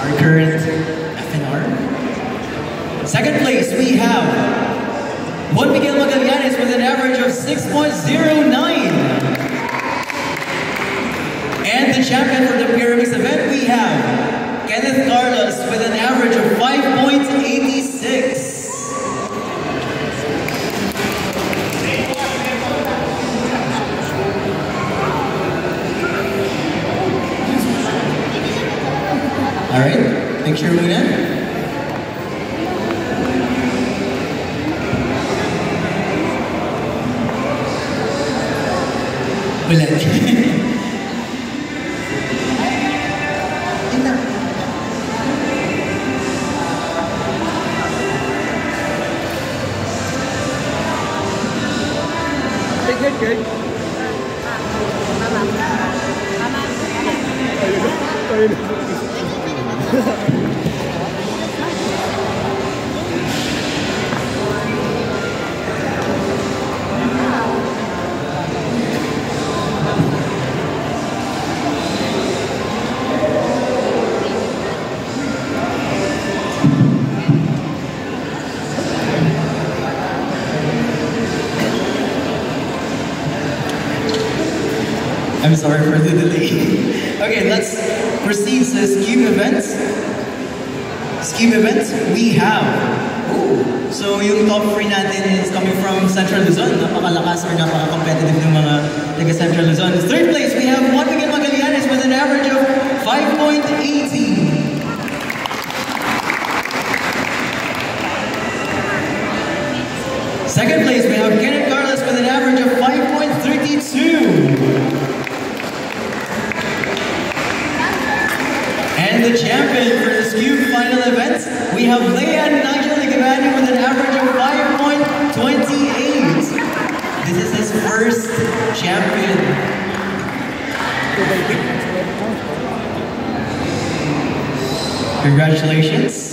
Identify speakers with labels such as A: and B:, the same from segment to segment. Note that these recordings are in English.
A: our current FNR. Second place, we have Juan Miguel Magallanes with an average of 6.09. And the champion for the Pyramix event, we have Kenneth Carlos with an average of 5.86. Alright, picture muna. Wala.
B: Good.
A: I'm sorry for the delay. Okay, let's proceed to Scheme events. Scheme events, we have. So yung top 3 natin is coming from Central Luzon. Napakalakas or napaka-competitive ng mga taga Central Luzon. Third place, we have Juan Miguel Magallanes with an average of 5.80. Second place, we have Kenneth Carlos with an average of 5.32. And the champion for the Cube final event, we have Leanne Nigel Gibani with an average of 5.28. This is his first champion. Congratulations.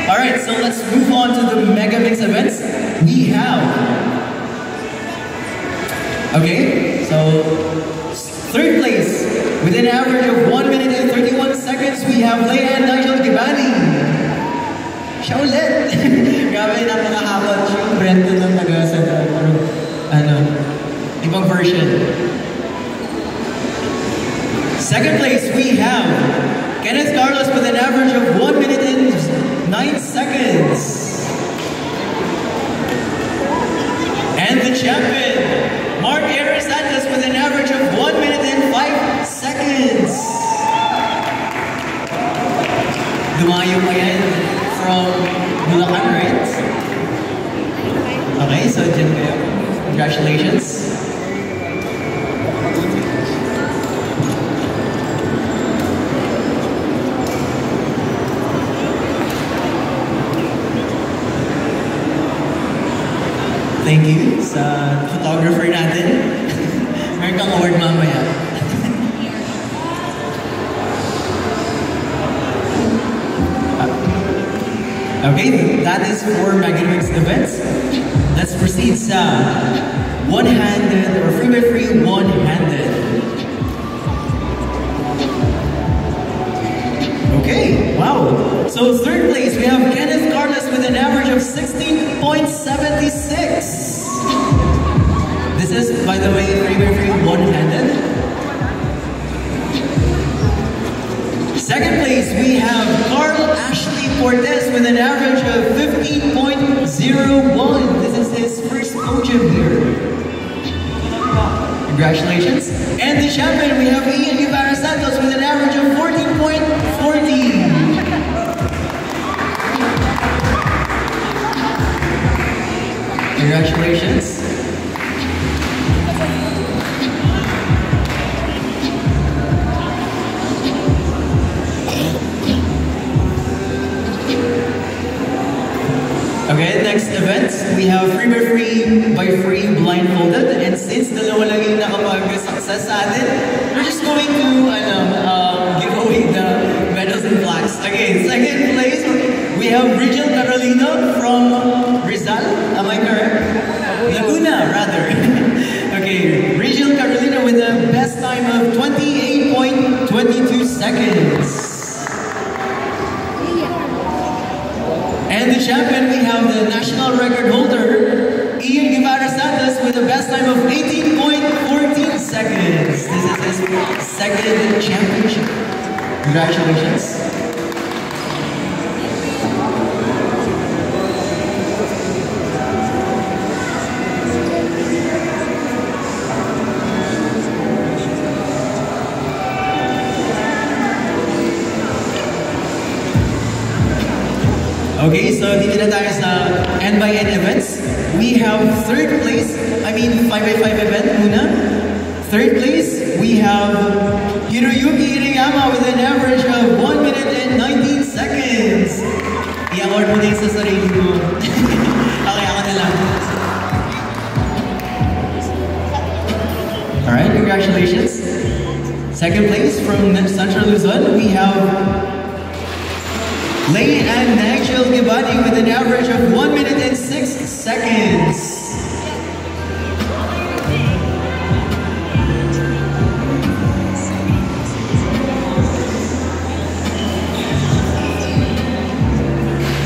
A: Alright, so let's move on to the Megamix events. We have... Okay, so third place, with an average of 1 minute and 31 seconds, we have Leanne Nigel Gibani. Siya ulit! Grabe, napakahabot yung Brento ng taga-sa ibang version. Second place, we have Kenneth Carlos with an average of 1 minute and 9 seconds. And the champion, Mark Aaron Santos with an average of 1 minute and 5 seconds. Dumayo pa yan from Bulacan, right? Okay, so dyan kayo. Congratulations. Thank you sa photographer natin. Meron kang award mamaya. Okay, that is for Megamix events. Let's proceed sa one-handed or free-by-free one-handed. Okay, wow. So third place, we have Kenneth Carlos with an average of 16.76. This is, by the way, free-by-free one-handed. Second place, we have Carl Ashley Cortez with an average of 15.01. This is his first podium here. Congratulations. And the champion, we have Ian Ibarra Santos with an average of 14.40. Congratulations. Okay, next event, we have free by free blindfolded, and since dalawa lang yung nakapag-success sa atin, we're just going to give Okay, second place, we have Rachel Carolina from Rizal. Am I correct? Laguna, rather. Okay, Rachel Carolina with the best time of 28.22 seconds. And the champion, we have the national record holder, Ian Guevara Santos, with the best time of 18.14 seconds. This is his second championship. Congratulations. Okay, so dito na tayo sa N by N events. We have third place, 5x5 event muna. Third place, we have Hiroyuki Iriyama with an average of 1 minute and 19 seconds. I-award mo na yung sa sarili mo. Okay, ako na lang. Alright, congratulations. Second place from Central Luzon, we have Lay and Nigel Gibani with an average of 1 minute and 6 seconds.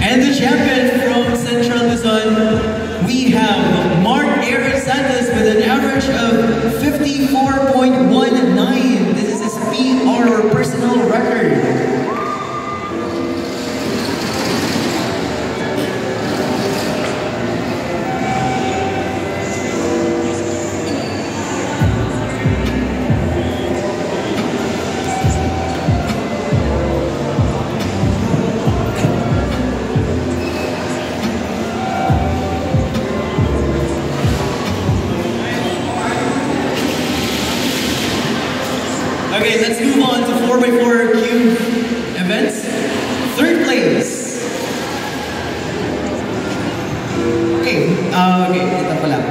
A: And the champion from Central Luzon, we have Mark Aaron Santos with an average of 54.19. This is his PR or personal record. Okay, let's move on to 4x4 cube events. Third place. Okay, ito pala.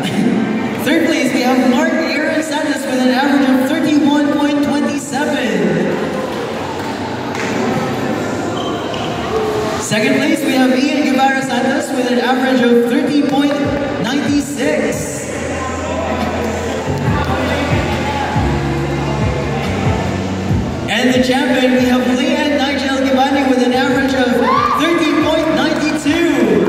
A: Third place, we have Mark Aaron Santos with an average of 31.27. Second place, we have Ian Guevara Santos with an average of 30.96. And the champion, we have Leanne Nigel Gibani with an average of 30.92.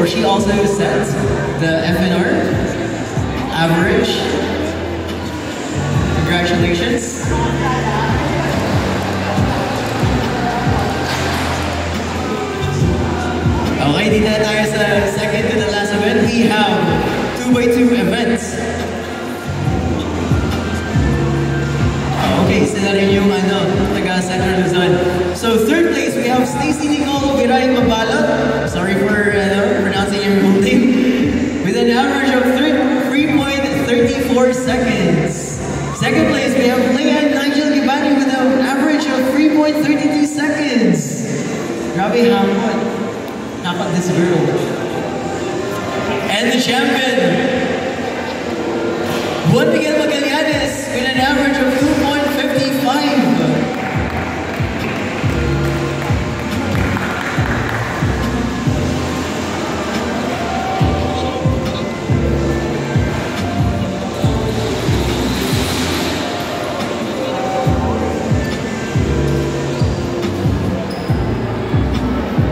A: She also set the FNR average. Congratulations. Okay, dito na tayo sa second to the last event. We have 2x2 events. Okay, sila rin yung taga Central Luzon. So third place, we have Stacy Nicole Viray Mabalot. Sorry for pronouncing your full name. With an average of 3.34 seconds. Second place, we have Leanne Nigel Gibani with an average of 3.32 seconds. Grabe hamon. Dapat this girl. And the champion, Juan Miguel Magallanes with an average of 2.55.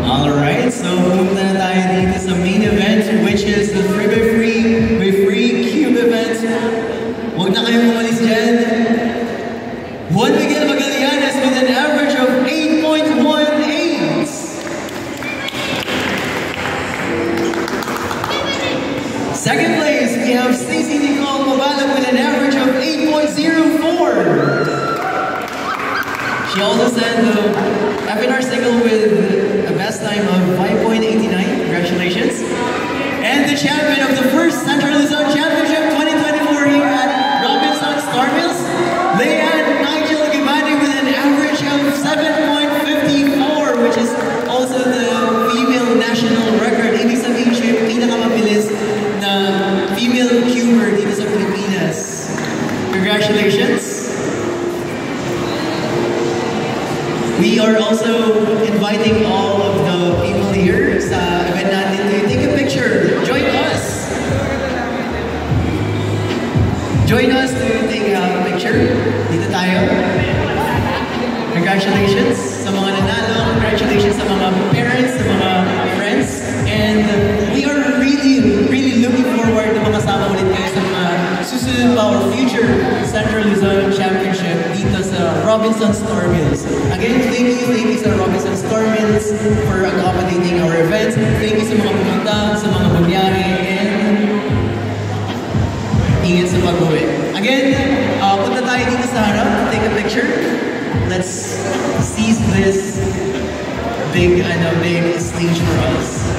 A: Alright, so move na tayo dito sa main event, which is the 3x3 cube event. Huwag na kayong umalis dyan. Juan Miguel Magallanes with an average of 8.18. Second place, we have Stacy Nicole Mabalot with an average of 8.04. She also set the FNR single with a best time of 5.89. Congratulations. And the champion of the first Central Luzon Championship 2024 here at Robinson Star Mills, Leanne Nigel Gibani with an average of 7.54, which is also the female national record. Ibig sabihin siya yung pinakamabilis na female cuber dito sa Pilipinas. Congratulations. are also inviting all of the people here sa event natin to take a picture. Join us! Join us to take a picture. Dito tayo. Congratulations sa mga nanalo. Congratulations sa mga parents, sa mga friends. And we are really looking forward na makasama ulit kayo sa mga susunod pa our future Central Luzon Championship dito sa Robinson Store Mills. Again, thank you sa Robinson Store Mills for accommodating our events. Thank you sa mga pumunta, sa mga bumiyahe, and ingat sa pag-uwi. Again, punta tayo dito sa harap to take a picture. Let's seize this big stage for us.